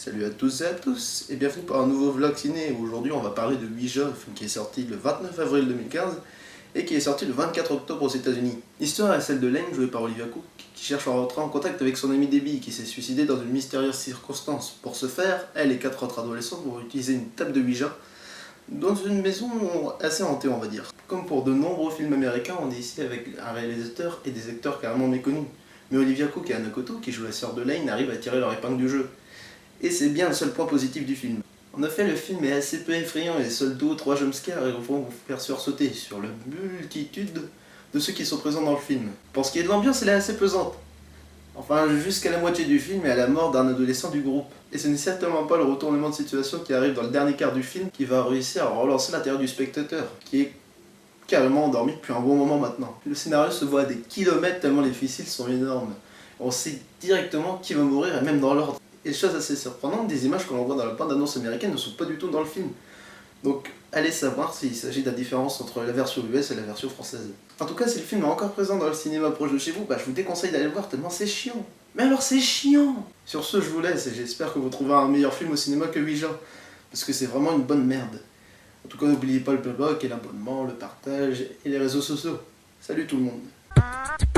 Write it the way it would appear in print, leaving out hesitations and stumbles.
Salut à tous et à tous, et bienvenue pour un nouveau vlog ciné. Aujourd'hui on va parler de Ouija, un film qui est sorti le 29 avril 2015 et qui est sorti le 24 octobre aux États-Unis. L'histoire est celle de Lane, jouée par Olivia Cooke, qui cherche à rentrer en contact avec son amie Debbie, qui s'est suicidée dans une mystérieuse circonstance. Pour ce faire, elle et 4 autres adolescents vont utiliser une table de Ouija dans une maison assez hantée, on va dire. Comme pour de nombreux films américains, on est ici avec un réalisateur et des acteurs carrément méconnus. Mais Olivia Cooke et Anna Koto, qui jouent la sœur de Lane, arrivent à tirer leur épingle du jeu. Et c'est bien le seul point positif du film. En effet, le film est assez peu effrayant et seuls 2 ou 3 jumpscares vont vous faire sursauter sur la multitude de ceux qui sont présents dans le film. Pour ce qui est de l'ambiance, elle est assez pesante. Enfin, jusqu'à la moitié du film et à la mort d'un adolescent du groupe. Et ce n'est certainement pas le retournement de situation qui arrive dans le dernier quart du film qui va réussir à relancer l'intérieur du spectateur, qui est carrément endormi depuis un bon moment maintenant. Le scénario se voit à des kilomètres tellement les fissiles sont énormes. On sait directement qui va mourir et même dans l'ordre. Et chose assez surprenante, des images que l'on voit dans la bande-annonce américaine ne sont pas du tout dans le film. Donc allez savoir s'il s'agit de la différence entre la version US et la version française. En tout cas, si le film est encore présent dans le cinéma proche de chez vous, je vous déconseille d'aller le voir tellement c'est chiant. Mais alors c'est chiant. Sur ce, je vous laisse et j'espère que vous trouverez un meilleur film au cinéma que Ouija. Parce que c'est vraiment une bonne merde. En tout cas, n'oubliez pas le blog et l'abonnement, le partage et les réseaux sociaux. Salut tout le monde.